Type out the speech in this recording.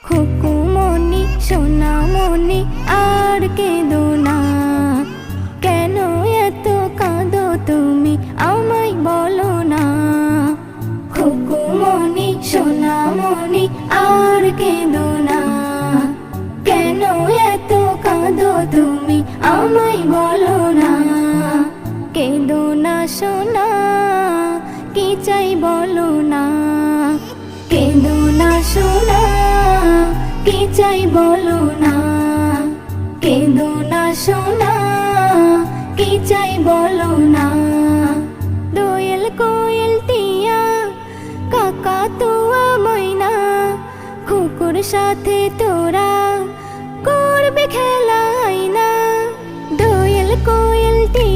খুকুমনি সোনামনি আর কেঁদো না, কেন এত কাঁদো তুমি আমায় বলো না। খুকুমনি সোনামনি আর কেঁদো না, কেন এত কাঁদো তুমি আমায় বলো না। কেঁদো না সোনা, কি চাই বলো না। কেঁদো না সোনা, কি চাই বলো না। কেঁদো না সোনা, কি চাই বলো না। দোয়েল কোয়েল টিয়া কাকা তুয়া ময়না, কুকুর সাথে তোরা করবে খেলা আইনা। দোয়েল কোয়েল টিয়া